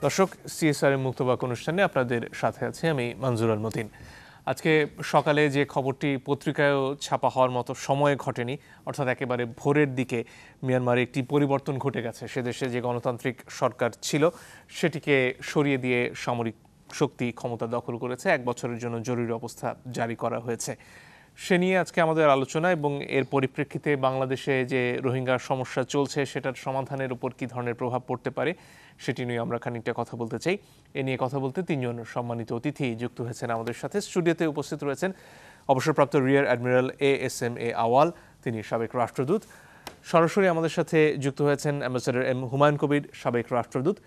দর্শক, সিএসআর এর মুক্তবাক অনুষ্ঠানে আপনাদের সাথে আছি আমি মনজুর আল মতিন। আজকে সকালে যে খবরটি পত্রিকায়ও ছাপা হওয়ার মতো সময়ে ঘটেনি, অর্থাৎ একেবারে ভোরের দিকে মিয়ানমারে একটি পরিবর্তন ঘটে গেছে। সে দেশে যে গণতান্ত্রিক সরকার ছিল সেটিকে সরিয়ে দিয়ে সামরিক শক্তি ক্ষমতা দখল করেছে। 1 বছরের জন্য জরুরি অবস্থা জারি করা হয়েছে। সে নিয়ে আজকে আমাদের আলোচনা, এবং এর পরিপ্রেক্ষিতে বাংলাদেশে যে রোহিঙ্গার সমস্যা চলছে সেটার সমাধানের উপর কী ধরনের প্রভাব পড়তে পারে সেটি নিয়ে আমরা খানিকটা কথা বলতে চাই। এ নিয়ে কথা বলতে 3 জন সম্মানিত অতিথি যুক্ত হয়েছেন আমাদের সাথে। স্টুডিওতে উপস্থিত রয়েছেন অবসরপ্রাপ্ত রিয়ার অ্যাডমিরাল ASM আওয়াল, তিনি সাবেক রাষ্ট্রদূত। সরাসরি আমাদের সাথে যুক্ত হয়েছেন অ্যাম্বাসেডর M হুমায়ুন কবির, সাবেক রাষ্ট্রদূত,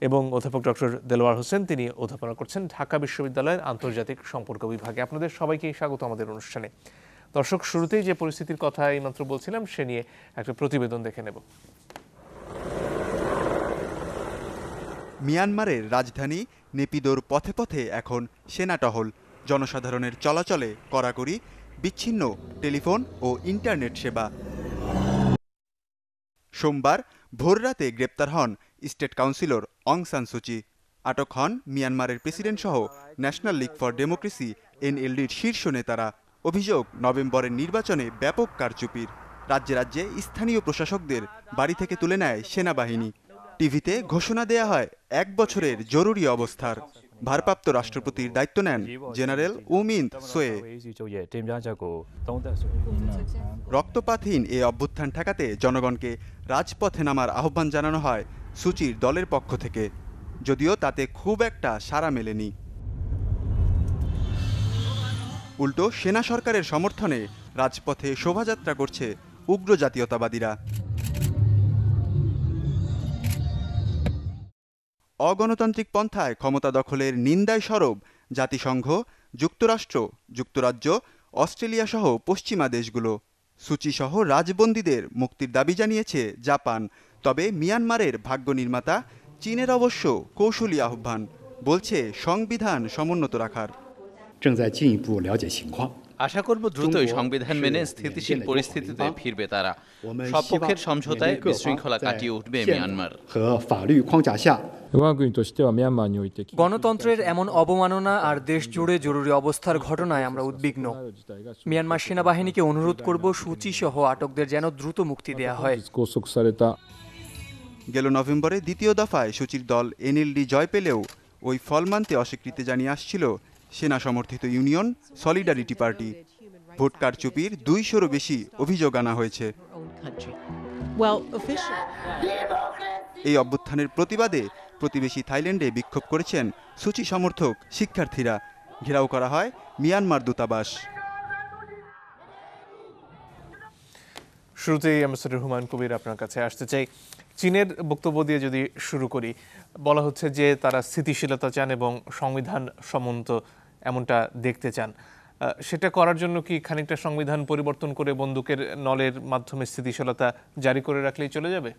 এবং অধ্যাপক ডক্টর দেলোয়ার হোসেন, তিনি অধ্যাপনা করছেন ঢাকা বিশ্ববিদ্যালয়ের আন্তর্জাতিক সম্পর্ক বিভাগে। আপনাদের সবাইকেই স্বাগত আমাদের অনুষ্ঠানে। দর্শক, শুরুতেই যে পরিস্থিতির কথা এইমাত্র বলছিলাম সে নিয়ে একটা প্রতিবেদন দেখে নেব। মিয়ানমারের রাজধানী নেপিদোর পথে পথে এখন সেনা টহল, জনসাধারণের চলাচলে কড়াকড়ি, বিচ্ছিন্ন টেলিফোন ও ইন্টারনেট সেবা। সোমবার ভোররাতে গ্রেপ্তার হন স্টেট কাউন্সিলর অং সান সুচি। আটক হন মিয়ানমারের প্রেসিডেন্ট সহ ন্যাশনাল লীগ ফর ডেমোক্রেসি NLDর শীর্ষ নেতারা। অভিযোগ, নভেম্বরের নির্বাচনে ব্যাপক কারচুপির। রাজ্যে রাজ্যে স্থানীয় প্রশাসকদের বাড়ি থেকে তুলে নেয় সেনাবাহিনী। টিভিতে ঘোষণা দেয়া হয় 1 বছরের জরুরি অবস্থার। ভারপ্রাপ্ত রাষ্ট্রপতির দায়িত্ব নেন জেনারেল উ মিন্ট সোয়ে। রক্তপাতহীন এ অভ্যুত্থান ঠেকাতে জনগণকে রাজপথে নামার আহ্বান জানানো হয় সুচির দলের পক্ষ থেকে, যদিও তাতে খুব একটা সাড়া মেলেনি। উল্টো সেনা সরকারের সমর্থনে রাজপথে শোভাযাত্রা করছে উগ্র জাতীয়তাবাদীরা। অগণতান্ত্রিক পন্থায় ক্ষমতা দখলের নিন্দায় সরব জাতিসংঘ, যুক্তরাষ্ট্র, যুক্তরাজ্য, অস্ট্রেলিয়া সহ পশ্চিমা দেশগুলো। সুচি সহ রাজবন্দীদের মুক্তির দাবি জানিয়েছে জাপান। তবে মিয়ানমারের ভাগ্য নির্মাতা চীনের অবশ্য কৌশলী আহ্বান, বলছে সংবিধান সমুন্নত রাখার। আশা করব দ্রুতই সংবিধান মেনে স্থিতিশীল পরিস্থিতিতে ফিরবে তারা। সব পক্ষের সমঝোতায় বিশৃঙ্খলা কাটিয়ে উঠবে মিয়ানমার। গণতন্ত্রের এমন অবমাননা আর দেশ জুড়ে জরুরি অবস্থার ঘটনায় আমরা উদ্বিগ্ন। মিয়ানমার সেনাবাহিনীকে অনুরোধ করব সুচি সহ আটকদের যেন দ্রুত মুক্তি দেয়া হয়। গেল নভেম্বরে দ্বিতীয় দফায় সুচির দল NLD জয় পেলেও ওই ফল মানতে অস্বীকৃতি জানিয়ে আসছিল সেনা সমর্থিত ইউনিয়ন সলিডারিটি পার্টি। ভোট কারচুপির 200-রও বেশি অভিযোগ আনা হয়েছে। এই অভ্যুত্থানের প্রতিবাদে প্রতিবেশী থাইল্যান্ডে বিক্ষোভ করেছেন সুচি সমর্থক শিক্ষার্থীরা। ঘেরাও করা হয় মিয়ানমার দূতাবাস। শুরুতেই অ্যাম্বাসেডর হুমায়ুন কবির, আপনার কাছে আসতে চাই। চীনের বক্তব্য দিয়ে যদি শুরু করি, বলা হচ্ছে যে তারা স্থিতিশীলতা চান এবং সংবিধান সম্মত এমনটা দেখতে চান। সেটা করার জন্য কি খানিকটা সংবিধান পরিবর্তন করে বন্দুকের নলের মাধ্যমে স্থিতিশীলতা জারি করে রাখলেই চলে যাবে?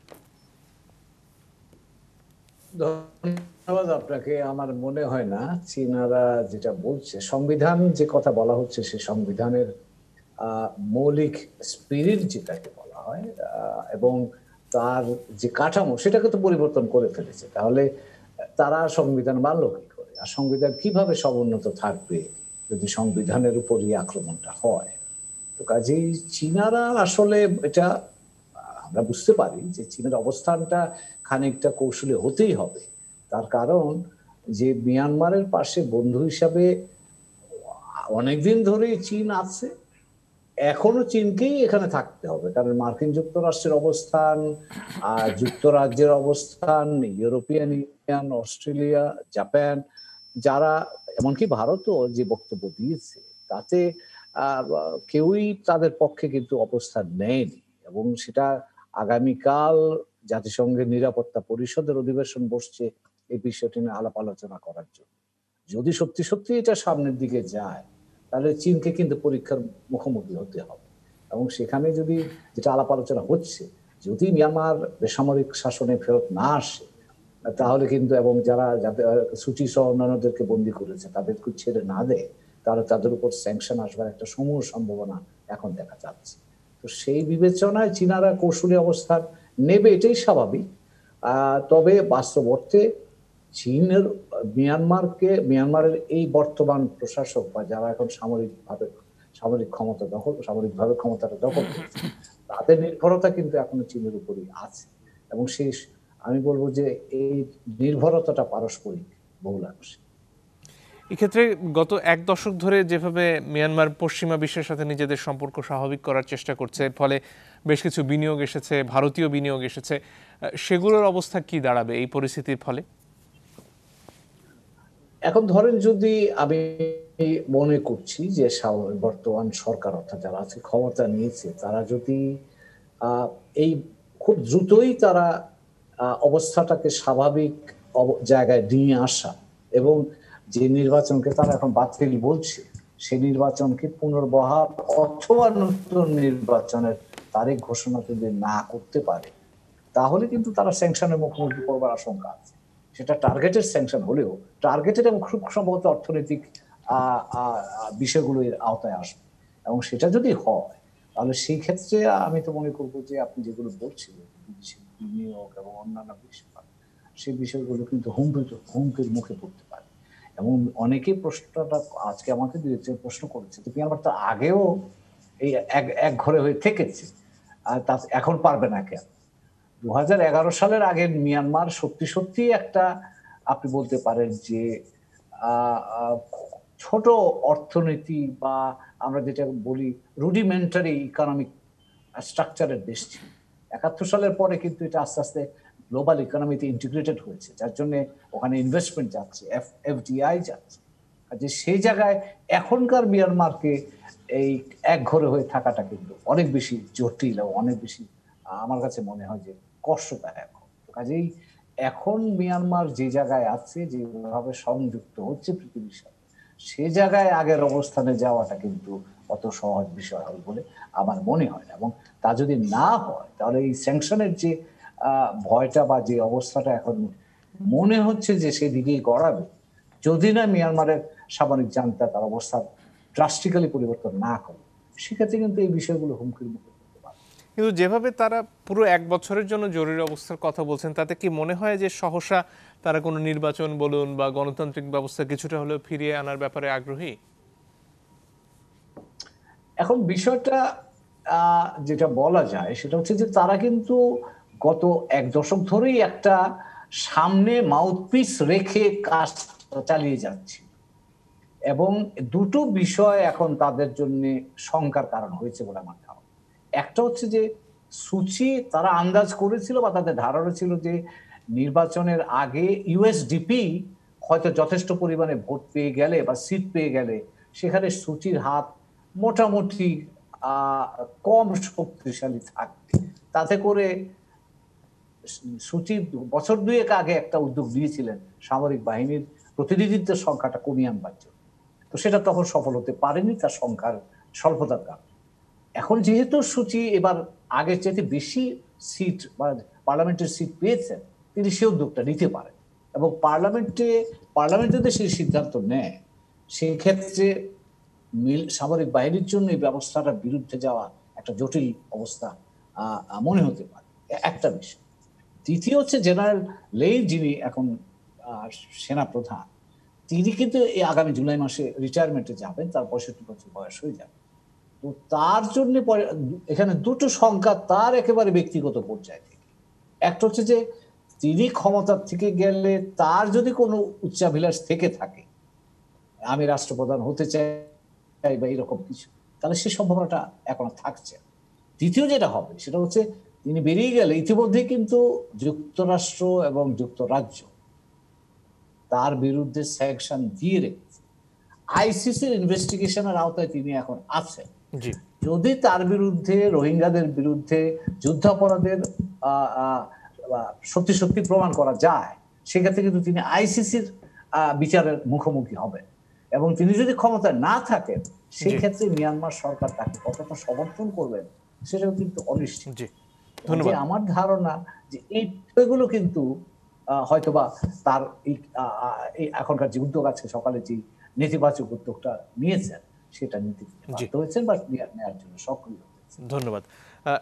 ধন্যবাদ আপনাকে। আমার মনে হয় না চীনারা যেটা বলছে, সংবিধান যে কথা বলা হচ্ছে সে সংবিধানের মৌলিক স্পিরিট যেটাকে বলা হয় এবং তার যে কাঠামো সেটাকে তো পরিবর্তন করে ফেলেছে। তাহলে তারা সংবিধান মানল কি করে? আর সংবিধান কিভাবে সমুন্নত থাকবে যদি সংবিধানের উপরই আক্রমণটা হয়? তো কাজেই চীনারা আসলে এটা আমরা বুঝতে পারি যে চীনের অবস্থানটা খানিকটা কৌশলী হতেই হবে। তার কারণ যে মিয়ানমারের পাশে বন্ধু হিসাবে অনেকদিন ধরেই চীন আছে, এখনো চীনকেই এখানে থাকতে হবে। কারণ মার্কিন যুক্তরাষ্ট্রের অবস্থান, যুক্তরাজ্যের অবস্থান, ইউরোপিয়ান ইউনিয়ন, অস্ট্রেলিয়া, জাপান, যারা এমনকি ভারতও যে বক্তব্য দিয়েছে তাতে কেউই তাদের পক্ষে কিন্তু অবস্থান নেয়নি। এবং সেটা আগামীকাল জাতিসংঘের নিরাপত্তা পরিষদের অধিবেশন বসছে এই বিষয়টি নিয়ে আলাপ আলোচনা করার জন্য। যদি সত্যি সত্যি এটা সামনের দিকে যায় তাহলে চীনকে কিন্তু পরীক্ষার মুখোমুখি হতে হবে। এবং সেখানে যদি যেটা আলাপ আলোচনা হচ্ছে, যদি মিয়ানমার বেসামরিক শাসনে ফেরত না আসে তাহলে কিন্তু, এবং যারা সুচি সহ অন্যান্যদেরকে বন্দী করেছে তাদেরকে ছেড়ে না দেয়, তাহলে তাদের উপর স্যাংশন আসবার একটা সমূহ সম্ভাবনা এখন দেখা যাচ্ছে। তো সেই বিবেচনায় চীনারা কৌশলী অবস্থান নেবে, এটাই স্বাভাবিক। তবে বাস্তব অর্থে চীনের মিয়ানমারের এই বর্তমান প্রশাসক বা যারা এখন সামরিকভাবে ক্ষমতাটা দখল করেছে, তাদের নির্ভরতা কিন্তু এখনো চীনের উপরই আছে। এবং সেই আমি বলবো যে এই নির্ভরতাটা পারস্পরিক বহুলাংশে। এক্ষেত্রে গত এক দশক ধরে যেভাবে মিয়ানমার পশ্চিমা বিশ্বের সাথে নিজেদের সম্পর্ক স্বাভাবিক করার চেষ্টা করছে, এর ফলে বেশ কিছু বিনিয়োগ এসেছে, ভারতীয় বিনিয়োগ এসেছে, সেগুলোর অবস্থা কি দাঁড়াবে এই পরিস্থিতির ফলে? এখন ধরেন, যদি আমি মনে করছি যে বর্তমান সরকার অর্থাৎ যারা আছে ক্ষমতা নিয়েছে, তারা যদি এই খুব দ্রুতই তারা অবস্থাটাকে স্বাভাবিক জায়গায় নিয়ে আসা এবং যে নির্বাচনকে তারা এখন বাতিল বলছে, সেই নির্বাচনকে পুনর্বহাল অথবা নতুন নির্বাচনের তারিখ ঘোষণা যদি না করতে পারে, তাহলে কিন্তু তারা স্যাংশনের মুখোমুখি করবার আশঙ্কা আছে। সেটা টার্গেটেড স্যাংশন হলেও টার্গেটেড এবং খুব সম্ভবত অর্থনৈতিক বিষয়গুলো এর আওতায় আসবে। এবং সেটা যদি হয়, তাহলে সেই ক্ষেত্রে আমি তো মনে করবো যে আপনি যেগুলো বলছিলেন, বিদেশি বিনিয়োগ এবং অন্যান্য বিষয়, সেই বিষয়গুলো কিন্তু হুমকির মুখে পড়তে পারে। এবং অনেকে প্রশ্নটা আজকে আমাকে দিয়েছে, প্রশ্ন করেছে যে মিয়ানমার তো আগেও এই এক ঘরে হয়ে থেকেছে, আর তা এখন পারবে না কেন? 2011 সালের আগে মিয়ানমার সত্যি সত্যি একটা, আপনি বলতে পারেন যে ছোট অর্থনীতি বা আমরা যেটা বলি রুডিমেন্টারি ইকোনমিক স্ট্রাকচারের দেশ ছিল। 71 সালের পরে কিন্তু এটা আস্তে আস্তে গ্লোবাল ইকোনমিতে ইন্টিগ্রেটেড হয়েছে, যার জন্য ওখানে ইনভেস্টমেন্ট যাচ্ছে, এফডিআই যাচ্ছে। যে সেই জায়গায় এখনকার মিয়ানমারকে এই এক ঘরে হয়ে থাকাটা কিন্তু অনেক বেশি জটিল এবং অনেক বেশি আমার কাছে মনে হয় যে কষ্টদায়ক। কাজেই এখন মিয়ানমার যে জায়গায় আছে, যেভাবে সংযুক্ত হচ্ছে পৃথিবীর সাথে, সে জায়গায় আগের অবস্থানে যাওয়াটা কিন্তু অত সহজ বিষয় হবে বলে আমার মনে হয় না। এবং তা যদি না হয়, তাহলে এই স্যাংশনের যে ভয়টা বা যে অবস্থাটা এখন মনে হচ্ছে যে সেদিকেই গড়াবে, যদি না মিয়ানমারের সামরিক জান্তা তার অবস্থা ড্রাস্টিক্যালি পরিবর্তন না করে, সেক্ষেত্রে কিন্তু এই বিষয়গুলো হুমকির মুখে পড়তে পারে। কিন্তু যেভাবে তারা পুরো এক বছরের জন্য জরুরি অবস্থার কথা বলছেন, তাতে কি মনে হয় যে সহসা তারা কোনো নির্বাচন বলুন বা গণতান্ত্রিক ব্যবস্থা কিছুটা হলেও ফিরিয়ে আনার ব্যাপারে আগ্রহী? এখন বিষয়টা যেটা বলা যায় সেটা হচ্ছে যে তারা কিন্তু গত এক দশক ধরেই একটা সামনে মাউথপিস রেখে কাজ চালিয়ে যাচ্ছে, এবং দুটো বিষয় এখন তাদের জন্য শঙ্কার কারণ হয়েছে বলে আমার ধারণা। একটা হচ্ছে যে সূচি তারা আন্দাজ করেছিল বা তাদের ধারণা ছিল যে নির্বাচনের আগে ইউএসডিপি হয়তো যথেষ্ট পরিমাণে ভোট পেয়ে গেলে বা সিট পেয়ে গেলে সেখানে সূচির হাত মোটামুটি কম শক্তিশালী থাকবে। তাতে করে সূচি বছর দুয়েক আগে একটা উদ্যোগ নিয়েছিলেন সামরিক বাহিনীর প্রতিনিধিত্বের সংখ্যাটা কমিয়ে আনবার জন্য, তো সেটা তখন সফল হতে পারেনি তার সংখ্যার স্বল্পতার কারণে। এখন যেহেতু সূচি এবার আগের চাইতে বেশি সিট বা পার্লামেন্টের সিট পেয়েছেন, তিনি সে উদ্যোগটা নিতে পারেন। এবং পার্লামেন্ট যদি সেই সিদ্ধান্ত নেয়, সেই ক্ষেত্রে সামরিক বাহিনীর জন্য এই ব্যবস্থাটার বিরুদ্ধে যাওয়া একটা জটিল অবস্থা মনে হতে পারে, একটা বিষয়। দ্বিতীয় হচ্ছে জেনারেল লেই, যিনি এখন সেনা প্রধান, তিনি কিন্তু এই আগামী জুলাই মাসে রিটায়ারমেন্টে যাবেন, তার 65 বছর বয়স হয়ে যাবে। তো তার জন্য এখানে দুটো সংখ্যা তার একেবারে ব্যক্তিগত পর্যায়ে থেকে। একটা হচ্ছে যে তিনি ক্ষমতা থেকে গেলে তার যদি কোনো উচ্চাভিলাষ থেকে থাকে, আমি রাষ্ট্রপ্রধান হতে চাই বা এরকম কিছু, তাহলে সে সম্ভাবনাটা এখন থাকছে। দ্বিতীয় যেটা হবে সেটা হচ্ছে তিনি বেরিয়ে গেলে ইতিমধ্যে কিন্তু যুক্তরাষ্ট্র এবং যুক্তরাজ্য তার বিরুদ্ধে স্যাংশন দিয়ে রেখেছে। আইসিসির ইনভেস্টিগেশনের আওতায় তিনি এখন আছেন। যদি তার বিরুদ্ধে, রোহিঙ্গাদের বিরুদ্ধে যুদ্ধাপরাধের সত্যি সত্যি প্রমাণ করা যায়, সেক্ষেত্রে কিন্তু তিনি আইসিসির বিচারের মুখোমুখি হবেন। এবং তিনি যদি ক্ষমতায় না থাকেন, সেই ক্ষেত্রে মিয়ানমার সরকার তাকে কতটা সমর্থন করবেন সেটাও কিন্তু অনিশ্চিত। ধন্যবাদ। আমার ধারণা যে এই বিষয়গুলো কিন্তু হয়তোবা তার এই এখনকার যে উদ্যোগ আছে, সকালে যে নেতিবাচক উদ্যোগটা নিয়েছেন, সেটা নিতে বাধ্য হয়েছেন বা নেওয়ার জন্য সক্রিয় হয়েছেন। ধন্যবাদ।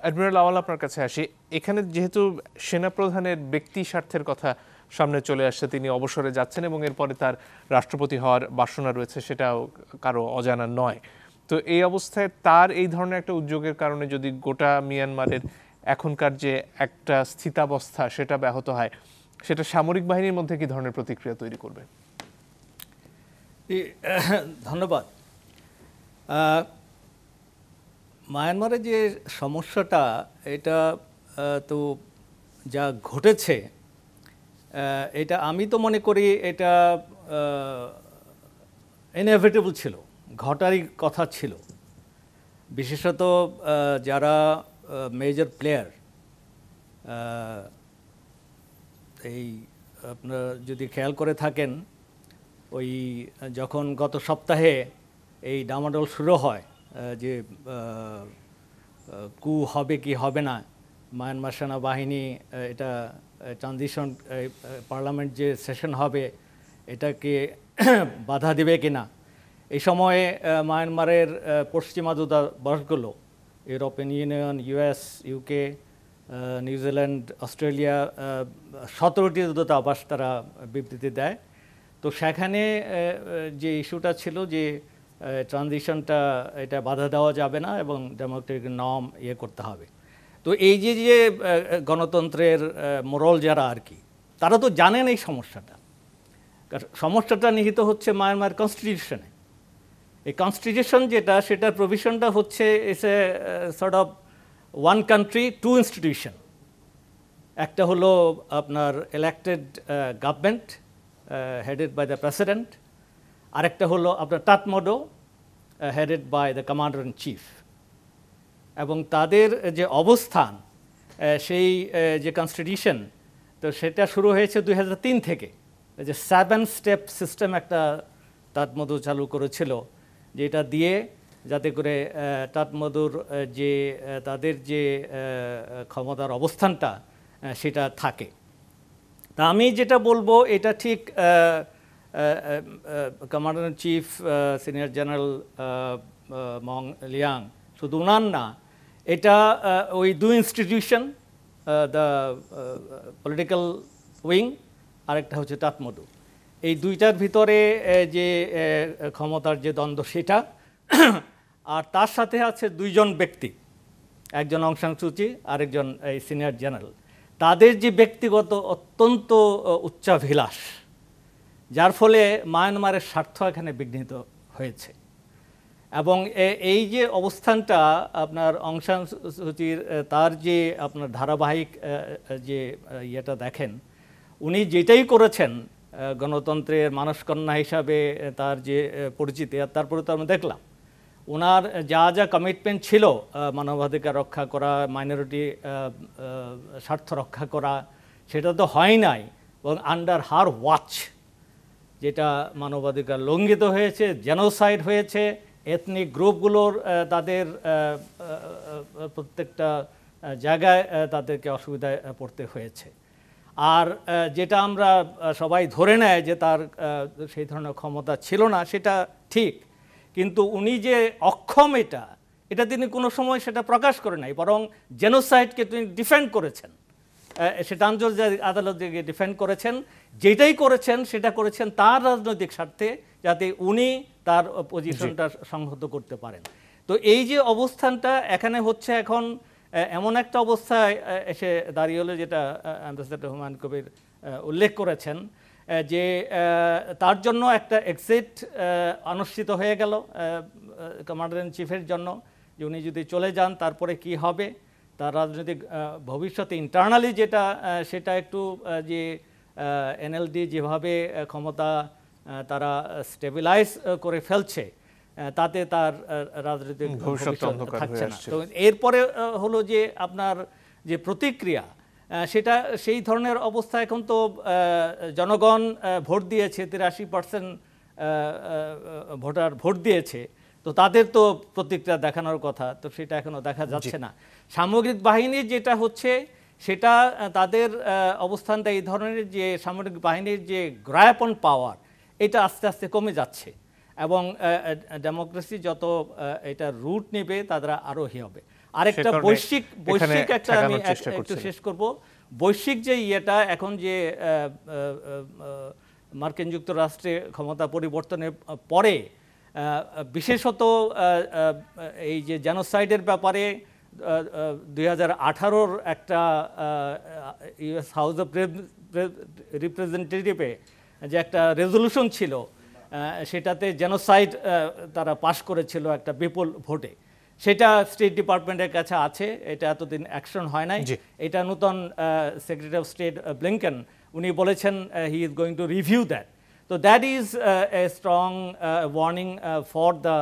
অ্যাডমিরাল আওয়াল, আপনার কাছে আসি। এখানে যেহেতু সেনাপ্রধানের ব্যক্তি স্বার্থের কথা সামনে চলে আসছে, তিনি অবসরে যাচ্ছেন এবং এরপরে তার রাষ্ট্রপতি হওয়ার বাসনা রয়েছে, সেটাও কারো অজানা নয়। তো এই অবস্থায় তার এই ধরনের একটা উদ্যোগের কারণে যদি গোটা মিয়ানমারের এখনকার যে একটা স্থিতাবস্থা সেটা ব্যাহত হয়, সেটা সামরিক বাহিনীর মধ্যে কি ধরনের প্রতিক্রিয়া তৈরি করবে? ধন্যবাদ। মায়ানমারে যে সমস্যাটা, এটা তো যা ঘটেছে, এটা আমি তো মনে করি এটা ইনএভিটেবল ছিল, ঘটারই কথা ছিল। বিশেষত যারা মেজর প্লেয়ার, এই আপনারা যদি খেয়াল করে থাকেন, ওই যখন গত সপ্তাহে এই ডামাডোল শুরু হয় যে কু হবে কি হবে না, মায়ানমার সেনাবাহিনী এটা ট্রানজিশন পার্লামেন্ট যে সেশন হবে এটাকে বাধা দেবে কিনা, এই সময়ে মায়ানমারের পশ্চিমা দূতাবাসগুলো, European Union, US, UK, New Zealand, Australia, 17টি দূতাবাস তারা বিবৃতি দেয়। তো সেখানে যে ইস্যুটা ছিল যে ট্রানজিশনটা এটা বাধা দেওয়া যাবে না এবং ডেমোক্রেটিক নর্ম করতে হবে। তো এই যে যে গণতন্ত্রের মোরাল যারা আর কি, তারা তো জানেন এই সমস্যাটা। সমস্যাটা নিহিত হচ্ছে মায়ানমার কনস্টিটিউশনে। এই কনস্টিটিউশন যেটা, সেটার প্রভিশনটা হচ্ছে it's a sort of one country to institution. একটা হলো আপনার elected government headed by the president, আরেকটা হলো আপনার Tatmadaw headed by the commander in chief. এবং তাদের যে অবস্থান, সেই যে কনস্টিটিউশন, তো সেটা শুরু হয়েছে 2003 থেকে। যে 7 স্টেপ সিস্টেম একটা টাটমোডো চালু করেছিল, যেটা দিয়ে যাতে করে টাটমোডোর যে তাদের যে ক্ষমতার অবস্থানটা সেটা থাকে। তা আমি যেটা বলবো, এটা ঠিক commander in chief senior general মং লিয়াং শুধু উনার না, এটা ওই দুই ইনস্টিটিউশন, দ্য পলিটিক্যাল উইং, আরেকটা হচ্ছে টাটমোডো, এই দুইটার ভিতরে যে ক্ষমতার যে দ্বন্দ্ব সেটা। আর তার সাথে আছে দুইজন ব্যক্তি, একজন অং সান সু চি, আরেকজন এই সিনিয়র জেনারেল। তাদের যে ব্যক্তিগত অত্যন্ত উচ্চাভিলাষ, যার ফলে মায়ানমারের স্বার্থ এখানে বিঘ্নিত হয়েছে। এবং এই যে অবস্থানটা আপনার অং সান সু চির, তার যে আপনার ধারাবাহিক যে ইয়েটা দেখেন, উনি যেটাই করেছেন গণতন্ত্রের মানসকন্যা হিসাবে তার যে পরিচিতি, আর তারপরে তো আমরা দেখলাম ওনার যা যা কমিটমেন্ট ছিল, মানবাধিকার রক্ষা করা, মাইনরিটি স্বার্থ রক্ষা করা, সেটা তো হয় নাই। এবং আন্ডার হার ওয়াচ যেটা মানবাধিকার লঙ্ঘিত হয়েছে, জেনোসাইড হয়েছে, এথনিক গ্রুপগুলোর তাদের প্রত্যেকটা জায়গায় তাদেরকে অসুবিধায় পড়তে হয়েছে। আর যেটা আমরা সবাই ধরে নেয় যে তার সেই ধরনের ক্ষমতা ছিল না, সেটা ঠিক, কিন্তু উনি যে অক্ষম এটা তিনি কোনো সময় সেটা প্রকাশ করে নাই, বরং জেনোসাইডকে তিনি ডিফেন্ড করেছেন, সেটা আন্তর্জাতিক আদালতে গিয়ে ডিফেন্ড করেছেন। যেটাই করেছেন সেটা করেছেন তার রাজনৈতিক স্বার্থে, যাতে উনি তার পজিশনটা সংহত করতে পারেন। তো এই যে অবস্থানটা এখানে হচ্ছে এখন এমন একটা অবস্থায় এসে দাঁড়িয়ে হলো, যেটা অ্যাম্বাসেডর হুমায়ুন কবির উল্লেখ করেছেন, যে তার জন্য একটা এক্সিট অনুষ্ঠিত হয়ে গেল কমান্ডার ইন চিফের জন্য, যে উনি যদি চলে যান তারপরে কি হবে, তার রাজনৈতিক ভবিষ্যতে ইন্টারনালি যেটা, সেটা একটু যে এনএলডি যেভাবে ক্ষমতা তারা স্টেবিলাইজ করে ফেলছে, তাতে তার রাজনৈতিক ভবিষ্যৎ থাকছে না। তো এরপরে হলো যে আপনার যে প্রতিক্রিয়া, সেটা সেই ধরনের অবস্থা। এখন তো জনগণ ভোট দিয়েছে, 83% ভোটার ভোট দিয়েছে, তো তাদের তো প্রতিক্রিয়া দেখানোর কথা, তো সেটা এখনো দেখা যাচ্ছে না। সামরিক বাহিনীর যেটা হচ্ছে, সেটা তাদের অবস্থানটা এই ধরনের, যে সামরিক বাহিনীর যে গ্রাপ অন পাওয়ার, এটা আস্তে আস্তে কমে যাচ্ছে এবং ডেমোক্রেসি যত এটা রুট নেবে, তারা আরোহী হবে। আরেকটা কারণে বৈশ্বিক এখানে একটা আমি ঠেকানোর চেষ্টা একটু করছিলেন। শেষ করব। বৈশ্বিক যে ইয়েটা এখন যে মার্কিন যুক্তরাষ্ট্রে ক্ষমতা পরিবর্তনের পরে বিশেষত এই যে জেনোসাইডের ব্যাপারে 2018-র একটা ইউএস হাউস অফ রিপ্রেজেন্টেটিভে যে একটা রেজলিউশন ছিল, সেটাতে জেনোসাইড তারা পাশ করেছিল একটা বিপুল ভোটে। সেটা স্টেট ডিপার্টমেন্টের কাছে আছে, এটা এতদিন অ্যাকশন হয় নাই। এটা নতুন সেক্রেটারি অফ স্টেট ব্লিংকেন উনি বলেছেন he is going to review that. তো that is a strong warning for the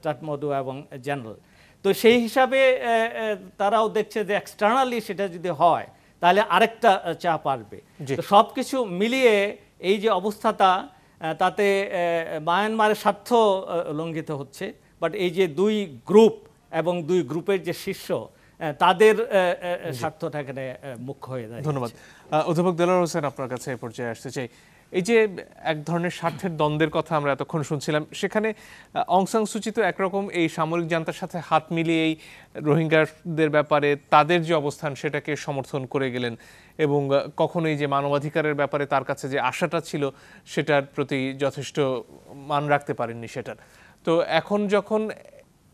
Tatmadaw এবং জেনারেল। তো সেই হিসাবে তারাও দেখছে যে এক্সটার্নালি সেটা যদি হয় তাহলে আরেকটা চাপ আসবে। তো সব কিছু মিলিয়ে এই যে অবস্থাটা, তাতে মায়ানমারের স্বার্থ লঙ্ঘিত হচ্ছে, বাট এই যে দুই গ্রুপ এবং দুই গ্রুপের যে শীর্ষ তাদের স্বার্থটা এখানে মুখ্য হয়ে যায়। ধন্যবাদ। অধ্যাপক দেলোয়ার হোসেন, আপনার কাছে এই পর্যায়ে আসতে চাই। এই যে এক ধরনের স্বার্থের দ্বন্দ্বের কথা আমরা এতক্ষণ শুনছিলাম, সেখানে অং সান সুচি তো একরকম এই সামরিক জান্তার সাথে হাত মিলিয়ে এই রোহিঙ্গাদের ব্যাপারে তাদের যে অবস্থান সেটাকে সমর্থন করে গেলেন, এবং কখনোই যে মানবাধিকারের ব্যাপারে তার কাছে যে আশাটা ছিল সেটার প্রতি যথেষ্ট মান রাখতে পারেননি সেটার। তো এখন যখন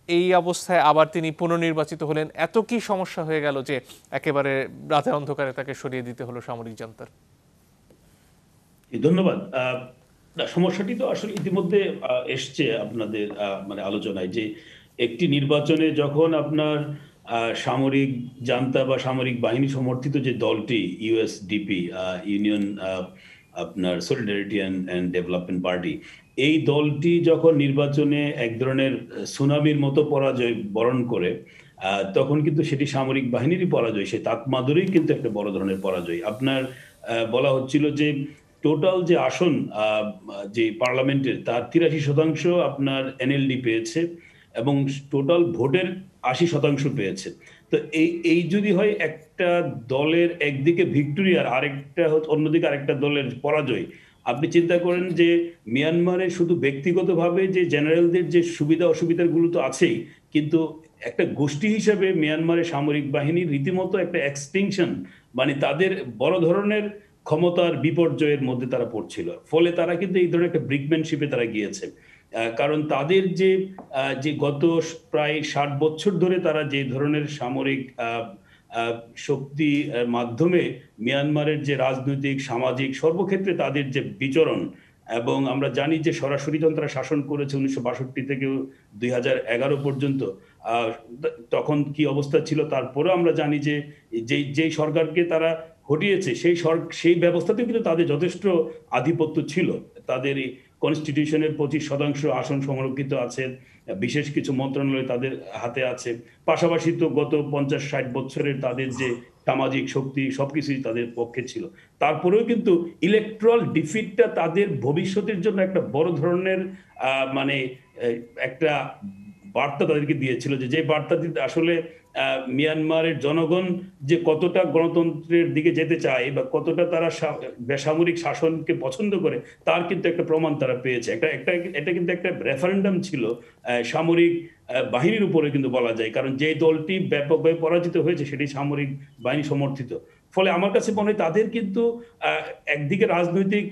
এই অবস্থায় আবার তিনি পুনর্নির্বাচিত হলেন, এত কি সমস্যা হয়ে গেল যে একেবারে রাতে অন্ধকারে তাকে সরিয়ে দিতে হলো সামরিক জান্তার? ধন্যবাদ। সমস্যাটি তো আসলে ইতিমধ্যে এসছে আপনাদের মানে আলোচনায়, যে একটি নির্বাচনে যখন আপনার সামরিক জান্তা বা সামরিক বাহিনী সমর্থিত যে দলটি ইউএসডিপি, ইউনিয়ন আপনার সলিডারিটি অ্যান্ড ডেভেলপমেন্ট পার্টি, এই দলটি যখন নির্বাচনে এক ধরনের সুনামির মতো পরাজয় বরণ করে, তখন কিন্তু সেটি সামরিক বাহিনীরই পরাজয়, সে তাতমাদুরই কিন্তু একটা বড় ধরনের পরাজয়। আপনার বলা হচ্ছিল যে টোটাল যে আসন যে পার্লামেন্টের তার 83% আপনার এনএলডি পেয়েছে এবং টোটাল ভোটের 80% পেয়েছে। তো এই যদি হয় একটা দলের একদিকে ভিক্টোরি আর আরেকটা অন্যদিকে আরেকটা দলের পরাজয়, আপনি চিন্তা করেন যে মিয়ানমারে শুধু ব্যক্তিগতভাবে যে জেনারেলদের যে সুবিধা অসুবিধাগুলো তো আছেই, কিন্তু একটা গোষ্ঠী হিসেবে মিয়ানমারের সামরিক বাহিনীর রীতিমতো একটা এক্সটিংশন, মানে তাদের বড় ধরনের ক্ষমতার বিপর্যয়ের মধ্যে তারা পড়ছিল। ফলে তারা কিন্তু এই ধরনের একটা ব্রিকম্যানশিপে তারা গিয়েছে, কারণ তাদের যে গত প্রায় 60 বছর ধরে তারা যে ধরনের সামরিক শক্তি মাধ্যমে মিয়ানমারের যে রাজনৈতিক সামাজিক সর্বক্ষেত্রে তাদের যে বিচরণ, এবং আমরা জানি যে সরাসরি যখন তারা শাসন করেছে 1962 থেকে 2011 পর্যন্ত, তখন কি অবস্থা ছিল তারপরেও আমরা জানি যে যেই সরকারকে তারা হটিয়েছে সেই ব্যবস্থাতেও কিন্তু তাদের যথেষ্ট আধিপত্য ছিল। তাদের এই কনস্টিটিউশনের 25% আসন সংরক্ষিত আছে, বিশেষ কিছু মন্ত্রণালয় তাদের হাতে আছে, পাশাপাশি তো গত 50-60 বছরের তাদের যে সামাজিক শক্তি সবকিছুই তাদের পক্ষে ছিল। তারপরেও কিন্তু ইলেকট্রাল ডিফিটটা তাদের ভবিষ্যতের জন্য একটা বড় ধরনের মানে একটা বার্তা তাদেরকে দিয়েছিল, যে বার্তা দিতে আসলে মিয়ানমারের জনগণ যে কতটা গণতন্ত্রের দিকে যেতে চায় বা কতটা তারা বেসামরিক শাসনকে পছন্দ করে, তার কিন্তু একটা প্রমাণ তারা পেয়েছে। এটা কিন্তু একটা রেফারেন্ডাম ছিল সামরিক বাহিনীর উপরে কিন্তু বলা যায়, কারণ যে দলটি ব্যাপকভাবে পরাজিত হয়েছে সেটি সামরিক বাহিনী সমর্থিত। ফলে আমার কাছে মনে হয় তাদের কিন্তু একদিকে রাজনৈতিক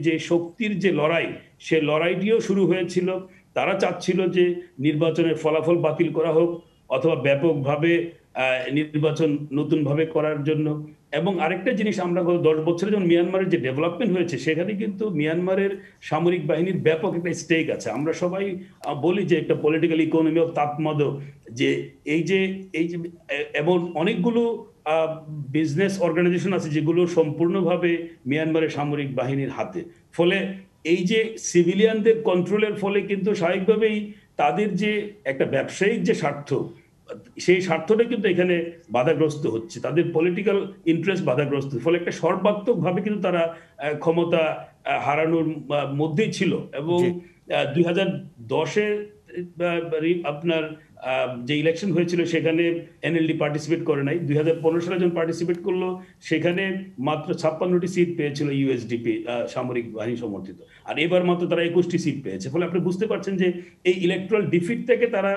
যে শক্তির যে লড়াই, সে লড়াইটিও শুরু হয়েছিল। তারা চাচ্ছিল যে নির্বাচনের ফলাফল বাতিল করা হোক অথবা ব্যাপকভাবে নির্বাচন নতুনভাবে করার জন্য। এবং আরেকটা জিনিস, আমরা গত 10 বছরে যখন মিয়ানমারের যে ডেভেলপমেন্ট হয়েছে, সেখানে কিন্তু মিয়ানমারের সামরিক বাহিনীর ব্যাপক একটা স্টেক আছে। আমরা সবাই বলি যে একটা পলিটিক্যাল ইকোনমি অফ তাতমাদ, যে এই যে এমন অনেকগুলো বিজনেস অর্গানাইজেশন আছে যেগুলো সম্পূর্ণভাবে মিয়ানমারের সামরিক বাহিনীর হাতে। ফলে এই যে সিভিলিয়ানদের কন্ট্রোলের ফলে কিন্তু স্বাভাবিকভাবেই তাদের যে একটা ব্যবসায়িক যে স্বার্থ, সেই স্বার্থটা কিন্তু এখানে বাধাগ্রস্ত হচ্ছে, তাদের পলিটিক্যাল ইন্টারেস্ট বাধাগ্রস্ত। ফলে একটা সর্বাত্মকভাবে কিন্তু তারা ক্ষমতা হারানোর মধ্যেই ছিল। এবং 2010-এ আপনার যে ইলেকশন হয়েছিল সেখানে এনএলডি পার্টিসিপেট করে নাই। 2015 সালে যখন পার্টিসিপেট করলো সেখানে মাত্র 56টি সিট পেয়েছিল ইউএসডিপি, সামরিক বাহিনী সমর্থিত। আর এবার মাত্র তারা 21টি সিট পেয়েছে। ফলে আপনি বুঝতে পারছেন যে এই ইলেকট্রাল ডিফিট থেকে তারা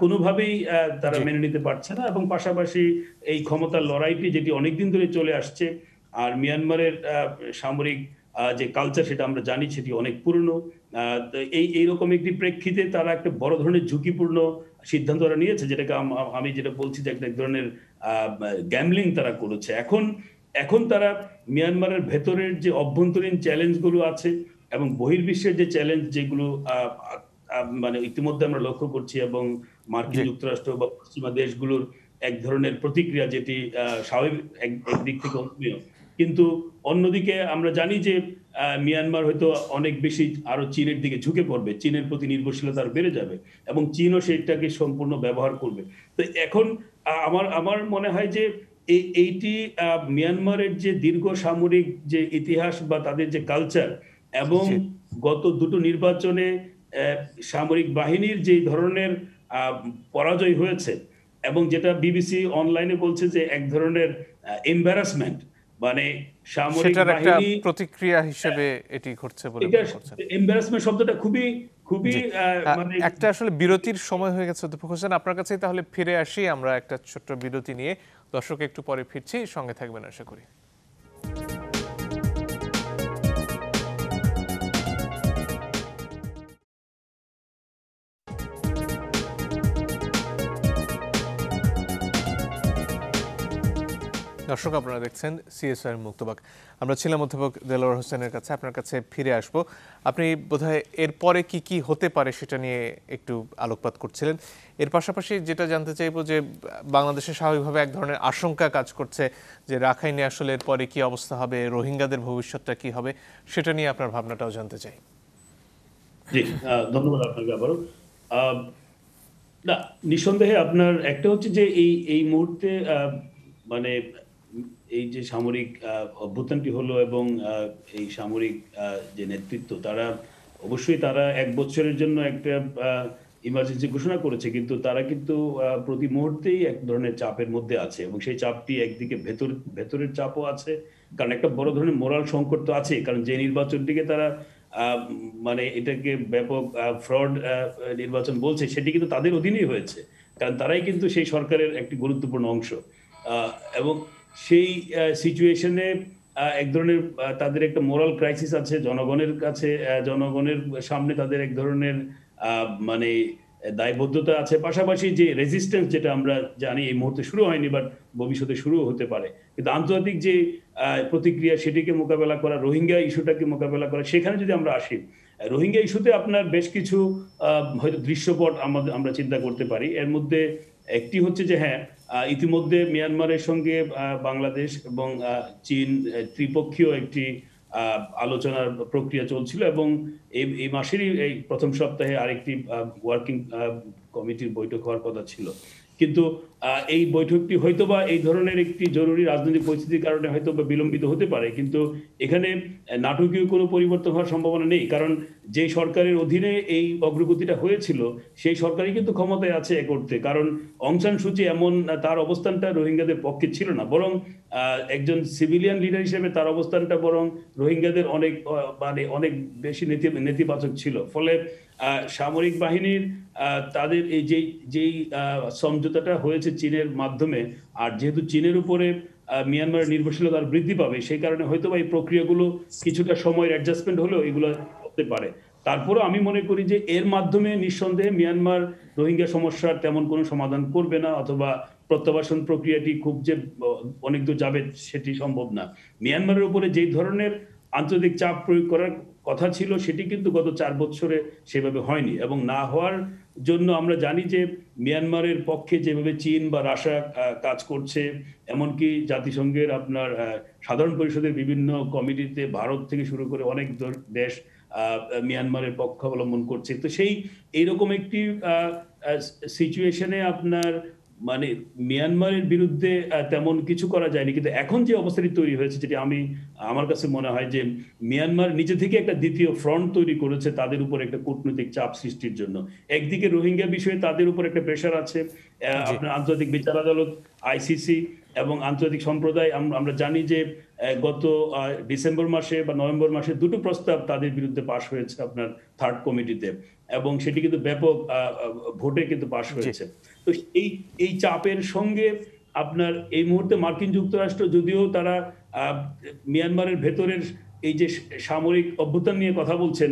কোনোভাবেই তারা মেনে নিতে পারছে না, এবং পাশাপাশি এই ক্ষমতার লড়াইটি যেটি অনেকদিন ধরে চলে আসছে, আর মিয়ানমারের সামরিক যে কালচার সেটা আমরা জানি সেটি অনেক পুরনো। এইরকম একটি প্রেক্ষিতে তারা একটা বড় ধরনের ঝুঁকিপূর্ণ সিদ্ধান্ত তারা নিয়েছে, যেটাকে আমি যেটা বলছি যে এক ধরনের গ্যামলিং তারা করেছে। এখন তারা মিয়ানমারের ভেতরের যে অভ্যন্তরীণ চ্যালেঞ্জগুলো আছে এবং বহির্বিশ্বের যে চ্যালেঞ্জ যেগুলো মানে ইতিমধ্যে আমরা লক্ষ্য করছি, এবং মার্কিন যুক্তরাষ্ট্র বা পশ্চিমা দেশগুলোর এক ধরনের প্রতিক্রিয়া যেটি স্বাভাবিক একদিক থেকে অনুমেয়, কিন্তু অন্যদিকে আমরা জানি যে মিয়ানমার হয়তো অনেক বেশি আরো চীনের দিকে ঝুঁকে পড়বে, চীনের প্রতি নির্ভরশীলতা বেড়ে যাবে এবং চীনও সেটাকে সম্পূর্ণ ব্যবহার করবে। তো এখন আমার মনে হয় যে এইটি মিয়ানমারের যে দীর্ঘ সামরিক যে ইতিহাস বা তাদের যে কালচার, এবং গত দুটো নির্বাচনে সামরিক বাহিনীর যে ধরনের পরাজয় হয়েছে, এবং যেটা বিবিসি অনলাইনে বলছে যে এক ধরনের এম্বারাসমেন্ট, মানে সামরিক বাহিনী প্রতিক্রিয়া হিসেবে এটি ঘটছে বলে মনে করছেন? এম্বারাসমেন্ট শব্দটা খুবই মানে একটা আসলে বিরতির সময় হয়ে গেছে অধ্যাপক হোসেন, আপনার কাছে তাহলে ফিরে আসি আমরা একটা ছোট্ট বিরতি নিয়ে। দর্শক একটু পরে ফিরছি, সঙ্গে থাকবেন আশা করি। দর্শক আপনারা দেখছেন সিএসআর মুক্তবাক। আমরা ছিলাম অধ্যাপক দেলোয়ার হোসেনের কাছে, আপনার কাছে ফিরে আসব। আপনি বোধহয় এরপরে কি কি হতে পারে সেটা নিয়ে একটু আলোকপাত করছিলেন। এর পাশাপাশি যেটা জানতে চাইবো যে বাংলাদেশে স্বাভাবিকভাবে এক ধরনের আশঙ্কা কাজ করছে যে রাখাইনে আসলে এরপরে কি অবস্থা হবে, রোহিঙ্গাদের ভবিষ্যৎটা কি হবে, সেটা নিয়ে আপনার ভাবনাটাও জানতে চাই। জি, ধন্যবাদ আপনাকে আবারও। না, নিঃসন্দেহে আপনার একটা হচ্ছে যে এই মুহূর্তে মানে এই যে সামরিক অভ্যুত্থানটি হলো, এবং এই সামরিক যে নেতৃত্ব তারা অবশ্যই তারা 1 বছরের জন্য একটা ইমার্জেন্সি ঘোষণা করেছে, কিন্তু তারা কিন্তু প্রতি মুহূর্তেই এক ধরনের চাপের মধ্যে আছে, এবং সেই চাপটি একদিকে ভেতরের চাপও আছে, কারণ একটা বড় ধরনের মোরাল সংকট তো আছে, কারণ যে নির্বাচনটিকে তারা মানে এটাকে ব্যাপক ফ্রড নির্বাচন বলছে, সেটি কিন্তু তাদের অধীনেই হয়েছে, কারণ তারাই কিন্তু সেই সরকারের একটি গুরুত্বপূর্ণ অংশ। এবং সেই সিচুয়েশনে এক ধরনের তাদের একটা মোরাল ক্রাইসিস আছে, জনগণের কাছে, জনগণের সামনে তাদের এক ধরনের মানে দায়বদ্ধতা আছে, পাশাপাশি যে রেজিস্ট্যান্স যেটা আমরা জানি এই মুহূর্তে শুরু হয়নি, বাট ভবিষ্যতে শুরু হতে পারে, কিন্তু আন্তর্জাতিক যে প্রতিক্রিয়া সেটিকে মোকাবেলা করা, রোহিঙ্গা ইস্যুটাকে মোকাবেলা করা, সেখানে যদি আমরা আসি, রোহিঙ্গা ইস্যুতে আপনার বেশ কিছু হয়তো দৃশ্যপট আমরা চিন্তা করতে পারি। এর মধ্যে একটি হচ্ছে যে হ্যাঁ, ইতিমধ্যে মিয়ানমারের সঙ্গে বাংলাদেশ এবং চীন ত্রিপক্ষীয় একটি আলোচনার প্রক্রিয়া চলছিল, এবং এই মাসেরই এই প্রথম সপ্তাহে আরেকটি ওয়ার্কিং কমিটির বৈঠক হওয়ার কথা ছিল, কিন্তু এই বৈঠকটি হয়তোবা এই ধরনের একটি জরুরি রাজনৈতিক পরিস্থিতির কারণে হয়তোবা বিলম্বিত হতে পারে, কিন্তু এখানে নাটকীয় কোনো পরিবর্তন হওয়ার সম্ভাবনা নেই, কারণ যে সরকারের অধীনে এই অগ্রগতিটা হয়েছিল সেই সরকারই কিন্তু ক্ষমতায় আছে এ করতে, কারণ অং সান সুচি এমন তার অবস্থানটা রোহিঙ্গাদের পক্ষে ছিল না, বরং একজন সিভিলিয়ান লিডার হিসেবে তার অবস্থানটা বরং রোহিঙ্গাদের অনেক বেশি নেতিবাচক ছিল। ফলে সামরিক বাহিনীর তাদের এই যেই সমঝোতাটা হয়েছে চীনের মাধ্যমে, আর যেহেতু চীনের উপরে মিয়ানমারের নির্ভরশীলতা বৃদ্ধি পাবে, সেই কারণে হয়তো এই প্রক্রিয়াগুলো কিছুটা সময়ের অ্যাডজাস্টমেন্ট হলেও এগুলো হতে পারে। তারপরে আমি মনে করি যে এর মাধ্যমে নিঃসন্দেহে মিয়ানমার রোহিঙ্গা সমস্যার তেমন কোনো সমাধান করবে না, অথবা প্রত্যাবাসন প্রক্রিয়াটি খুব যে অনেক দূর যাবে সেটি সম্ভব না। মিয়ানমারের উপরে যেই ধরনের আন্তর্জাতিক চাপ প্রয়োগ করার কথা ছিল সেটি কিন্তু গত 4 বছরে সেভাবে হয়নি, এবং না হওয়ার জন্য আমরা জানি যে মিয়ানমারের পক্ষে যেভাবে চীন বা রাশিয়া কাজ করছে, এমনকি জাতিসংঘের আপনার সাধারণ পরিষদের বিভিন্ন কমিটিতে ভারত থেকে শুরু করে অনেক দেশ মিয়ানমারের পক্ষ অবলম্বন করছে। তো এইরকম একটি সিচুয়েশনে আপনার মানে মিয়ানমারের বিরুদ্ধে তেমন কিছু করা যায়নি, কিন্তু এখন যে অবস্থাটি তৈরি হয়েছে, যেটি আমার কাছে মনে হয় যে মিয়ানমার নিজে থেকে একটা দ্বিতীয় ফ্রন্ট তৈরি করেছে তাদের উপর একটা কূটনৈতিক চাপ সৃষ্টির জন্য। একদিকে রোহিঙ্গা বিষয়ে তাদের উপর একটা প্রেশার আছে, আপনার আন্তর্জাতিক বিচার আদালত আইসিসি এবং আন্তর্জাতিক সম্প্রদায়, আমরা জানি যে গত ডিসেম্বর মাসে বা নভেম্বর মাসে দুটো প্রস্তাব তাদের বিরুদ্ধে পাশ হয়েছে আপনার থার্ড কমিটিতে, এবং সেটি কিন্তু ব্যাপক ভোটে কিন্তু পাশ হয়েছে। তো এই চাপের সঙ্গে আপনার এই মুহূর্তে মার্কিন যুক্তরাষ্ট্র, যদিও তারা মিয়ানমারের ভেতরের এই যে সামরিক অভ্যুত্থান নিয়ে কথা বলছেন,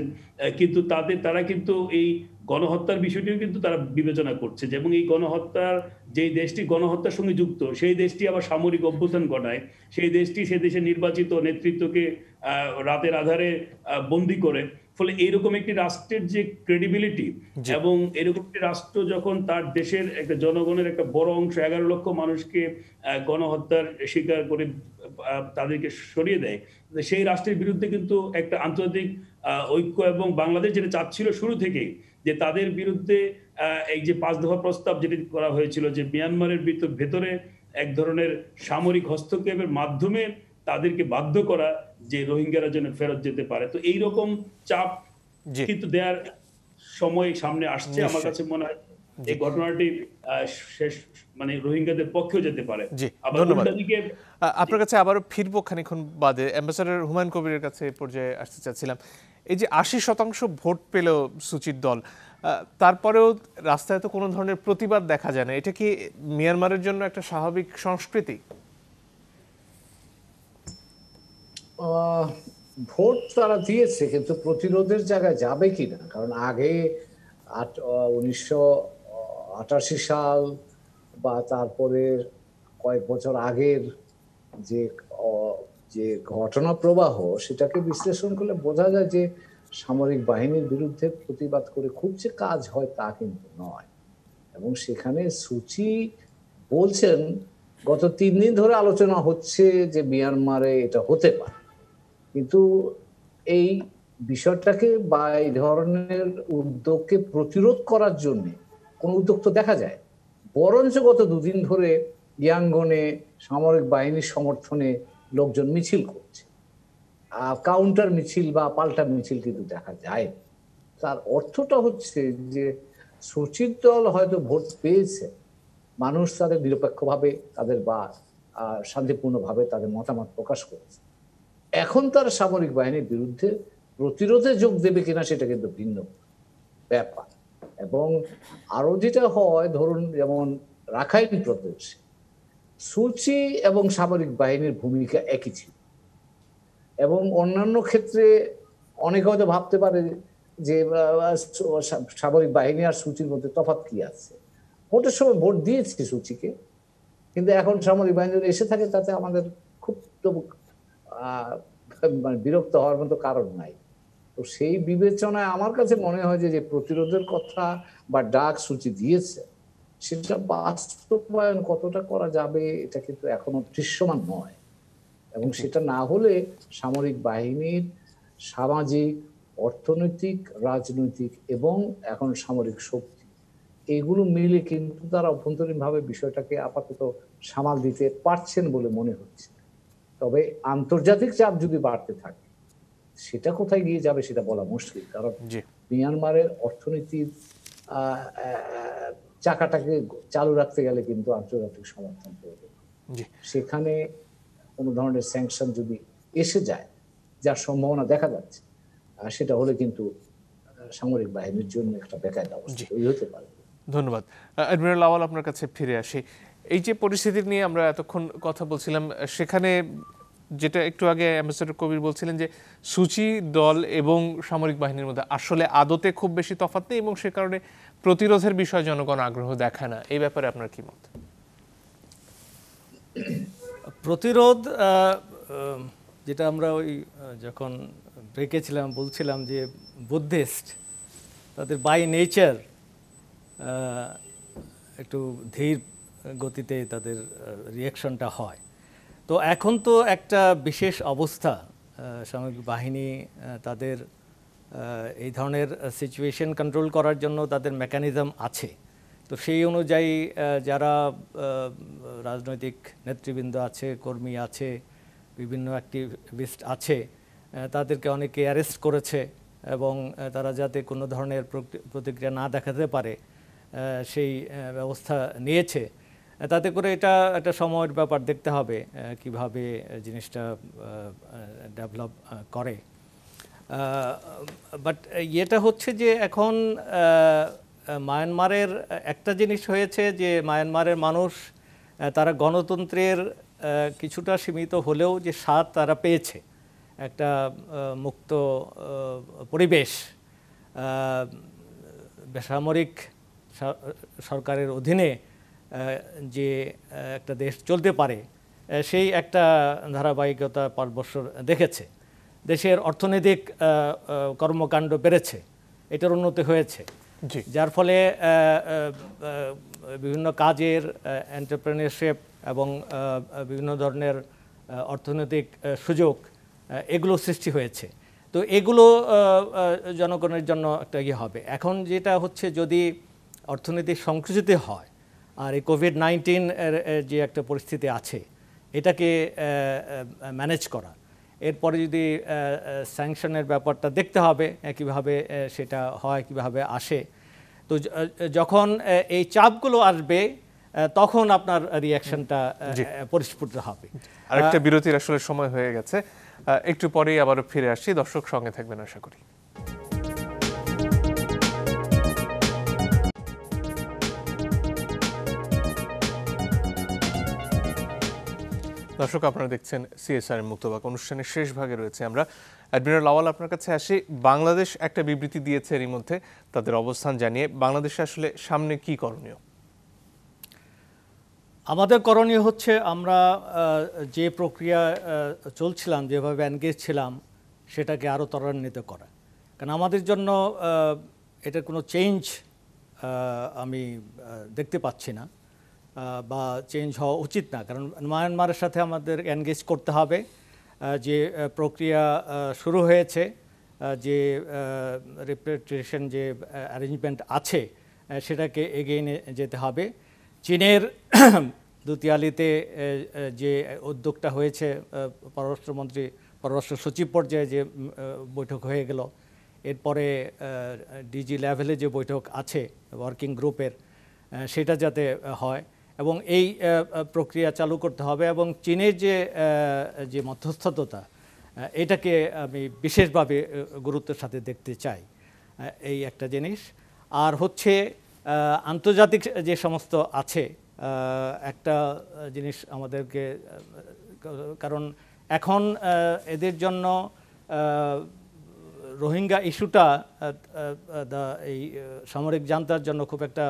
কিন্তু তারা কিন্তু এই গণহত্যার বিষয়টিও কিন্তু তারা বিবেচনা করছে, এবং এই গণহত্যার যেই দেশটি গণহত্যার সঙ্গে যুক্ত সেই দেশটি আবার সামরিক অভ্যুত্থান ঘটায়, সেই দেশটি সে দেশের নির্বাচিত নেতৃত্বকে রাতের আধারে বন্দী করে। ফলে এইরকম একটি রাষ্ট্রের যে ক্রেডিবিলিটি, এবং এরকম একটি রাষ্ট্র যখন তার দেশের একটা জনগণের একটা বড় অংশ 11 লক্ষ মানুষকে গণহত্যার শিকার করে তাদেরকে সরিয়ে দেয়, সেই রাষ্ট্রের বিরুদ্ধে কিন্তু একটা আন্তর্জাতিক ঐক্য, এবং বাংলাদেশ যেটা চাচ্ছিল শুরু থেকেই যে তাদের বিরুদ্ধে এই যে 5 দফা প্রস্তাব যেটি করা হয়েছিল, যে মিয়ানমারের ভেতরে এক ধরনের সামরিক হস্তক্ষেপের মাধ্যমে তাদেরকে বাধ্য করা যে রোহিঙ্গারা যেন ফেরত যেতে পারে। তো এইরকম চাপ কিন্তু দেওয়ার সময় সামনে আসছে। আমার কাছে মনে হয় এই ঘটনাটি শেষ মানে রোহিঙ্গাদের পক্ষেও যেতে পারে। ধন্যবাদ। আপনার কাছে আবারও ফিরবো খানিকক্ষণ বাদে। অ্যাম্বাসেডর হুমায়ুন কবিরের কাছে এই পর্যায়ে আসতে চাচ্ছিলাম, এই যে 80% ভোট পেল সুচির দল, তারপরেও রাস্তায় তো কোনো ধরনের প্রতিবাদ দেখা যায় না, এটা কি মিয়ানমারের জন্য একটা স্বাভাবিক সংস্কৃতি? ভোট তারা দিয়েছে, কিন্তু প্রতিরোধের জায়গায় যাবে কিনা, কারণ আগে 1988 সাল বা তারপরে কয়েক বছর আগের যে যে ঘটনা প্রবাহ, সেটাকে বিশ্লেষণ করলে বোঝা যায় যে সামরিক বাহিনীর বিরুদ্ধে প্রতিবাদ করে খুব যে কাজ হয় তা কিন্তু নয়। এবং সেখানে সুচি বলছেন গত 3 দিন ধরে আলোচনা হচ্ছে যে মিয়ানমারে এটা হতে পারে, কিন্তু এই বিষয়টাকে বা এই ধরনের উদ্যোগকে প্রতিরোধ করার জন্য কোন উদ্যোগ তো দেখা যায়, বরঞ্চ গত 2 দিন ধরে ইয়াঙ্গনে সামরিক বাহিনীর সমর্থনে লোকজন মিছিল করছে, কাউন্টার মিছিল বা পাল্টা মিছিল কিন্তু দেখা যায়। তার অর্থটা হচ্ছে যে সুচির দল হয়তো ভোট পেয়েছে, মানুষ তাদের নিরপেক্ষভাবে তাদের বা শান্তিপূর্ণভাবে তাদের মতামত প্রকাশ করেছে, এখন তার সামরিক বাহিনীর বিরুদ্ধে প্রতিরোধে যোগ দেবে কিনা সেটা কিন্তু ভিন্ন ব্যাপার। এবং আরো যেটা হয়, ধরুন যেমন রাখাইন প্রদেশে সুচি এবং সামরিক বাহিনীর ভূমিকা একই ছিল, এবং অন্যান্য ক্ষেত্রে অনেকে হয়তো ভাবতে পারে যে সামরিক বাহিনী আর সুচির মধ্যে তফাৎ কি আছে। ভোটের সময় ভোট দিয়েছি সুচিকে, কিন্তু এখন সামরিক বাহিনী এসে থাকে, তাতে আমাদের খুব বিরক্ত হওয়ার মতো কারণ নাই। তো সেই বিবেচনায় আমার কাছে মনে হয় যে প্রতিরোধের কথা বা ডাক সুচি দিয়েছে, সেটা বাস্তবায়ন কতটা করা যাবে এটা কিন্তু এখনো দৃশ্যমান নয়। এবং সেটা না হলে সামরিক বাহিনীর সামাজিক, অর্থনৈতিক, রাজনৈতিক এবং এখন সামরিক শক্তি, এগুলো মিলে কিন্তু তারা অভ্যন্তরীণভাবে বিষয়টাকে আপাতত সামাল দিতে পারছেন বলে মনে হচ্ছে। তবে আন্তর্জাতিক চাপ যদি বাড়তে থাকে, সেটা কোথায় গিয়ে যাবে সেটা বলা মুশকিল, কারণ মিয়ানমারের অর্থনীতির চাকাটাকে চালু রাখতে গেলে কিন্তু আন্তর্জাতিক সমর্থন প্রয়োজন। সেখানে কোনো ধরনের স্যাংশন যদি এসে যায়, যার সম্ভাবনা দেখা যাচ্ছে, সেটা হলে কিন্তু সামরিক বাহিনীর জন্য একটা বেকায়দা অবস্থা তৈরি হতে পারে। ধন্যবাদ। অ্যাডমিরাল আওয়াল, আপনার কাছে ফিরে আসি। এই যে পরিস্থিতি নিয়ে আমরা এতক্ষণ কথা বলছিলাম, সেখানে যেটা একটু আগে অ্যাম্বাসেডর কবির বলছিলেন যে সুচি দল এবং সামরিক বাহিনীর মধ্যে আসলে আদতে খুব বেশি তফাৎ নেই, এবং সে কারণে প্রতিরোধের বিষয়ে জনগণ আগ্রহ দেখায় না। এই ব্যাপারে আপনার কি মত? প্রতিরোধ, যেটা আমরা ওই যখন ব্রেকে ছিলাম বলছিলাম যে বুদ্ধিস্ট, তাদের বাই নেচার একটু ধীর গতিতে তাদের রিয়াকশনটা হয়। তো এখন তো একটা বিশেষ অবস্থা, সামরিক বাহিনী তাদের এই ধরনের সিচুয়েশন কন্ট্রোল করার জন্য তাদের মেকানিজম আছে, তো সেই অনুযায়ী যারা রাজনৈতিক নেতৃবৃন্দ আছে, কর্মী আছে, বিভিন্ন অ্যাক্টিভিস্ট আছে, তাদেরকে অনেকে অ্যারেস্ট করেছে এবং তারা যাতে কোনো ধরনের প্রতিক্রিয়া না দেখাতে পারে সেই ব্যবস্থা নিয়েছে। তাতে করে এটা একটা সময়ের ব্যাপার, দেখতে হবে কিভাবে জিনিসটা ডেভেলপ করে। বাট এটা হচ্ছে যে এখন মায়ানমারের একটা জিনিস হয়েছে যে মায়ানমারের মানুষ তারা গণতন্ত্রের কিছুটা সীমিত হলেও যে স্বাদ তারা পেয়েছে, একটা মুক্ত পরিবেশ, বেসামরিক সরকারের অধীনে যে একটা দেশ চলতে পারে, সেই একটা ধারাবাহিকতা 5 বছর দেখেছে। দেশের অর্থনৈতিক কর্মকাণ্ড বেড়েছে, এটার উন্নতি হয়েছে, যার ফলে বিভিন্ন কাজের এন্টারপ্রেনিয়রশিপ এবং বিভিন্ন ধরনের অর্থনৈতিক সুযোগ এগুলো সৃষ্টি হয়েছে। তো এগুলো জনগণের জন্য একটা ইয়ে হবে। এখন যেটা হচ্ছে, যদি অর্থনৈতিক সংকুচিত হয় আর এই কোভিড-19 এর যে একটা পরিস্থিতি আছে, এটাকে ম্যানেজ করা, এরপরে যদি স্যাংশনের ব্যাপারটা দেখতে হবে কীভাবে সেটা হয়, কীভাবে আসে। তো যখন এই চাপগুলো আসবে তখন আপনার রিয়াকশনটা পরিস্ফুট হবে। আরেকটা বিরতির আসলে সময় হয়ে গেছে, একটু পরেই আবারও ফিরে আসছি। দর্শক সঙ্গে থাকবেন আশা করি। দর্শক, আপনারা দেখছেন সিএসআর মুক্তবাক অনুষ্ঠানের শেষ ভাগে রয়েছে আমরা। অ্যাডমিরাল আওয়াল, আপনার কাছে আসি। বাংলাদেশ একটা বিবৃতি দিয়েছে এরই মধ্যে তাদের অবস্থান জানিয়ে। বাংলাদেশে আসলে সামনে কি করণীয়? আমাদের করণীয় হচ্ছে, আমরা যে প্রক্রিয়া চলছিলাম, যেভাবে এনগেজ ছিলাম, সেটাকে আরও ত্বরান্বিত করা। কারণ আমাদের জন্য এটার কোনো চেঞ্জ আমি দেখতে পাচ্ছি না, বা চেঞ্জ হওয়া উচিত না। কারণ মায়ানমারের সাথে আমাদের এনগেজ করতে হবে। যে প্রক্রিয়া শুরু হয়েছে, যে রিপ্রেট্রিয়েশন যে অ্যারেঞ্জমেন্ট আছে, সেটাকে এগিয়ে নিয়ে যেতে হবে। চীনের দুতিয়ালিতে যে উদ্যোগটা হয়েছে, পররাষ্ট্র সচিব পর্যায়ে যে বৈঠক হয়ে গেল, এরপরে ডিজি লেভেলে যে বৈঠক আছে ওয়ার্কিং গ্রুপের, সেটা যাতে হয় এবং এই প্রক্রিয়া চালু করতে হবে। এবং চীনের যে মধ্যস্থতা, এটাকে আমি বিশেষভাবে গুরুত্বের সাথে দেখতে চাই, এই একটা জিনিস। আর হচ্ছে আন্তর্জাতিক যে সমস্ত আছে, একটা জিনিস আমাদেরকে, কারণ এখন এদের জন্য রোহিঙ্গা ইস্যুটা এই সামরিক জান্তার জন্য খুব একটা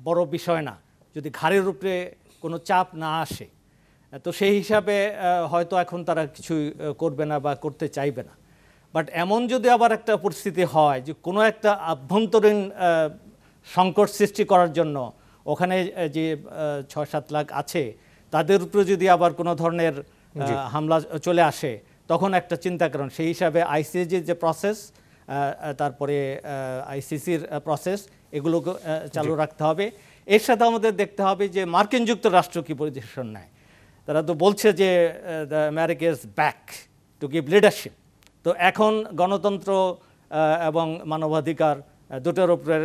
বড় বিষয় না, যদি ঘাড়ের উপরে কোনো চাপ না আসে। তো সেই হিসাবে হয়তো এখন তারা কিছুই করবে না বা করতে চাইবে না। বাট এমন যদি আবার একটা পরিস্থিতি হয় যে কোনো একটা আভ্যন্তরীণ সংকট সৃষ্টি করার জন্য ওখানে যে 6-7 লাখ আছে, তাদের উপরে যদি আবার কোনো ধরনের হামলা চলে আসে, তখন একটা চিন্তা করেন। সেই হিসাবে আইসিজির যে প্রসেস, তারপরে আইসিসির প্রসেস, এগুলোকে চালু রাখতে হবে। এর সাথে আমাদের দেখতে হবে যে মার্কিন যুক্তরাষ্ট্র কী পজিশন নেয়। তারা তো বলছে যে the America is back to give leadership. তো এখন গণতন্ত্র এবং মানবাধিকার দুটোর উপরে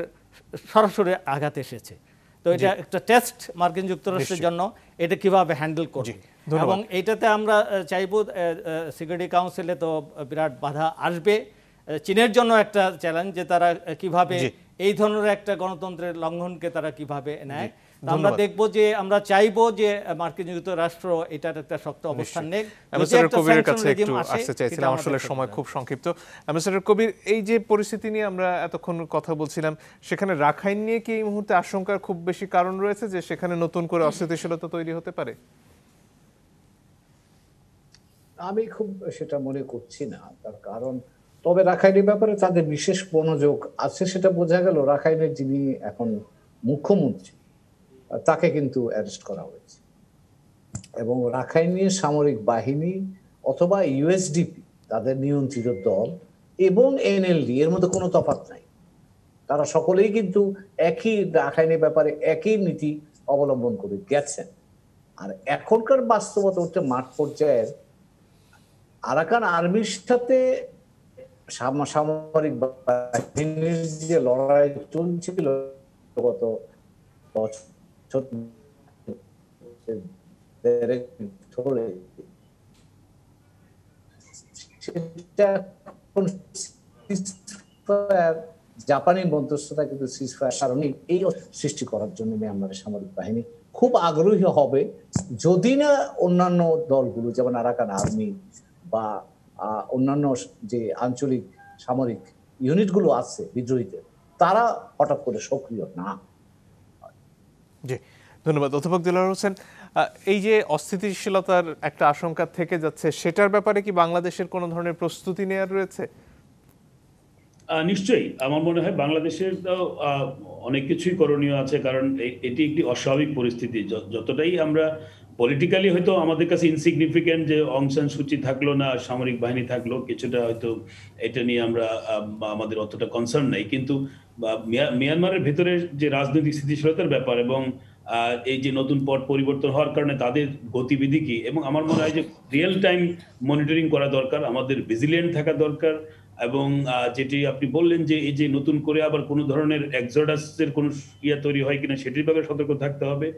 সরাসরি আঘাত এসেছে। তো এটা একটা টেস্ট মার্কিন যুক্তরাষ্ট্রের জন্য, এটা কিভাবে হ্যান্ডেল করবে। এবং এইটাতে আমরা চাইব, সিকিউরিটি কাউন্সিলে তো বিরাট বাধা আসবে। চীনের জন্য একটা চ্যালেঞ্জ যে তারা কিভাবে এই ধরনের একটা গণতন্ত্রের লঙ্ঘনকে তারা কিভাবে নেয়। আমরা দেখব যে, আমরা চাইবো যে মার্কিন যুক্তরাষ্ট্র এটার একটা শক্ত অবস্থান নেক। অ্যাম্বাসেডর কবিরের কাছে একটু আসতে চাইছিলাম, আসলে সময় খুব সংক্ষিপ্ত। অ্যাম্বাসেডর কবির, এই যে পরিস্থিতি নিয়ে আমরা এতক্ষণ কথা বলছিলাম, সেখানে রাখাইন নিয়ে কি এই মুহূর্তে আশঙ্কার খুব বেশি কারণ রয়েছে যে সেখানে নতুন করে অস্থিতিশীলতা তৈরি হতে পারে? আমি খুব সেটা মনে করছি না, তার কারণ তবে রাখাইনের ব্যাপারে তাদের বিশেষ মনোযোগ আছে, সেটা বোঝা গেল। রাখাইনের যিনি এখন মুখ্যমন্ত্রী, তাকে কিন্তু অ্যারেস্ট করা হয়েছে এবং রাখাইনের সামরিক বাহিনী অথবা ইউএসডিপি, তাদের নিয়ন্ত্রিত দল, এবং এনএলডি, এর মধ্যে কোনো তফাৎ নাই। তারা সকলেই কিন্তু একই রাখাইনের ব্যাপারে একই নীতি অবলম্বন করে গেছেন। আর এখনকার বাস্তবতা হচ্ছে মাঠ পর্যায়ের আরাকান আর্মির সাথে সামরিক বাহিনীর যে লড়াই চলছিল গত বছর ধরে, সেটা জাপানি মধ্যস্থতা কিন্তু সিজফায়ার কারণে এই সৃষ্টি করার জন্য মিয়ানমারের সামরিক বাহিনী খুব আগ্রহী হবে, যদি না অন্যান্য দলগুলো যেমন আরাকান আর্মি বা অন্যান্য যে আঞ্চলিক সামরিক ইউনিটগুলো আছে বিদ্রোহীদের, তারা হঠাৎ করে সক্রিয় না। জি, ধন্যবাদ অধ্যাপক দিলওয়ার হোসেন। এই যে অস্থিতিশীলতার একটা আশঙ্কা থেকে যাচ্ছে, সেটার ব্যাপারে কি বাংলাদেশের কোনো ধরনের প্রস্তুতি নেওয়ার রয়েছে? নিশ্চয়ই আমার মনে হয় বাংলাদেশের অনেক কিছুই করণীয় আছে, কারণ এটি একটি অস্বাভাবিক পরিস্থিতি। যতটাই আমরা পলিটিক্যালি হয়তো আমাদের কাছে ইনসিগনিফিকেন্ট যে অং সান সুচি থাকলো না, সামরিক বাহিনী থাকলো, কিছুটা হয়তো এটা নিয়ে আমরা আমাদের অতটা কনসার্ন নাই, কিন্তু মিয়ানমারের ভেতরে যে রাজনৈতিক স্থিতিশীলতার ব্যাপার এবং এই যে নতুন পট পরিবর্তন হওয়ার কারণে তাদের গতিবিধি কি, এবং আমার মনে হয় যে রিয়েল টাইম মনিটরিং করা দরকার, আমাদের ভিজিলেন্ট থাকা দরকার। এবং যেটি আপনি বললেন যে এই যে নতুন করে আবার কোনো ধরনের এক্সোডাসের কোনো তৈরি হয় কিনা সেটির ব্যাপারে সতর্ক থাকতে হবে।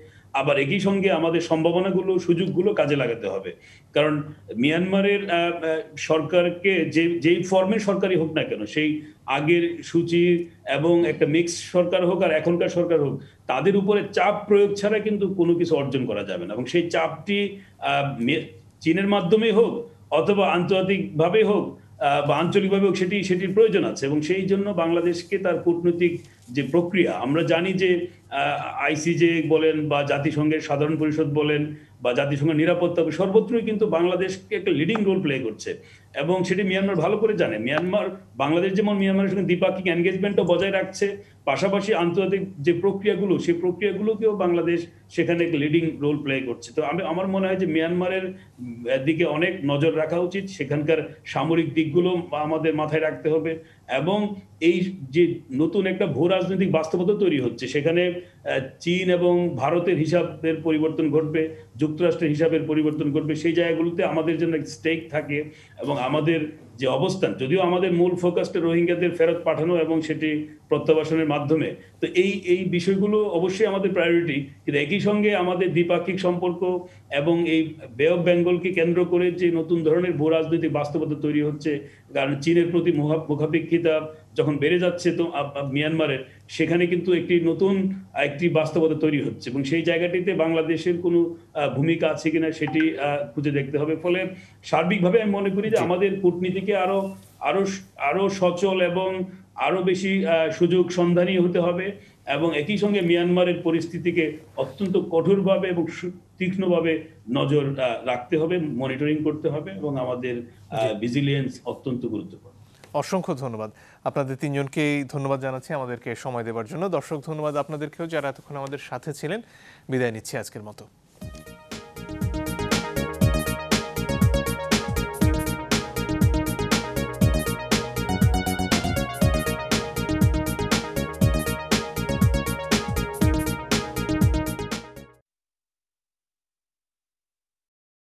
আবার একই সঙ্গে আমাদের সম্ভাবনাগুলো, সুযোগগুলো কাজে লাগাতে হবে, কারণ মিয়ানমারের সরকারকে যেই ফর্মের সরকারই হোক না কেন, সেই আগের সূচি এবং একটা মিক্স সরকার হোক আর এখনকার সরকার হোক, তাদের উপরে চাপ প্রয়োগ ছাড়া কিন্তু কোনো কিছু অর্জন করা যাবে না। এবং সেই চাপটি চীনের মাধ্যমেই হোক অথবা আন্তর্জাতিকভাবেই হোক বা আঞ্চলিকভাবে হোক, সেটির প্রয়োজন আছে। এবং সেই জন্য বাংলাদেশকে তার কূটনৈতিক যে প্রক্রিয়া, আমরা জানি যে আইসিজে বলেন বা জাতিসংঘের সাধারণ পরিষদ বলেন বা জাতিসংঘের নিরাপত্তা, সর্বত্রই কিন্তু বাংলাদেশকে একটা লিডিং রোল প্লে করছে এবং সেটি মিয়ানমার ভালো করে জানে। বাংলাদেশ যেমন মিয়ানমারের সঙ্গে দ্বিপাক্ষিক এনগেজমেন্টও বজায় রাখছে, পাশাপাশি আন্তর্জাতিক যে প্রক্রিয়াগুলো, সেই প্রক্রিয়াগুলোকেও বাংলাদেশ সেখানে একটা লিডিং রোল প্লে করছে। তো আমার মনে হয় যে মিয়ানমারের দিকে অনেক নজর রাখা উচিত, সেখানকার সামরিক দিকগুলো আমাদের মাথায় রাখতে হবে। এবং এই যে নতুন একটা ভূ রাজনৈতিক বাস্তবতা তৈরি হচ্ছে, সেখানে চীন এবং ভারতের হিসাবের পরিবর্তন ঘটবে, যুক্তরাষ্ট্রের হিসাবের পরিবর্তন ঘটবে, সেই জায়গাগুলোতে আমাদের জন্য স্টেক থাকে। এবং আমাদের যে অবস্থান, যদিও আমাদের মূল ফোকাসটা রোহিঙ্গাদের ফেরত পাঠানো এবং সেটি প্রত্যাবাসনের মাধ্যমে, তো এই বিষয়গুলো অবশ্যই আমাদের প্রায়োরিটি, কিন্তু একই সঙ্গে আমাদের দ্বিপাক্ষিক সম্পর্ক এবং এই বে অফ বেঙ্গলকে কেন্দ্র করে যে নতুন ধরনের ভূ রাজনৈতিক বাস্তবতা তৈরি হচ্ছে, কারণ চীনের প্রতি মুখাপেক্ষিতা যখন বেড়ে যাচ্ছে তো মিয়ানমারের, সেখানে কিন্তু একটি বাস্তবতা তৈরি হচ্ছে এবং সেই জায়গাটিতে বাংলাদেশের কোনো ভূমিকা আছে কিনা সেটি খুঁজে দেখতে হবে। ফলে সার্বিকভাবে আমি মনে করি যে আমাদের কূটনীতিকে আরো সচল এবং আরো বেশি সুযোগ সন্ধানী হতে হবে এবং একই সঙ্গে মিয়ানমারের পরিস্থিতিকে অত্যন্ত কঠোরভাবে এবং তীক্ষ্ণভাবে নজর রাখতে হবে, মনিটরিং করতে হবে এবং আমাদের ভিজিলেন্স অত্যন্ত গুরুত্বপূর্ণ। অসংখ্য ধন্যবাদ আপনাদের তিনজনকেই ধন্যবাদ জানাচ্ছি আমাদেরকে সময় দেওয়ার জন্য। দর্শক ধন্যবাদ আপনাদেরকেও যারা এতক্ষণ আমাদের সাথে ছিলেন। বিদায় নিচ্ছি আজকের মতো।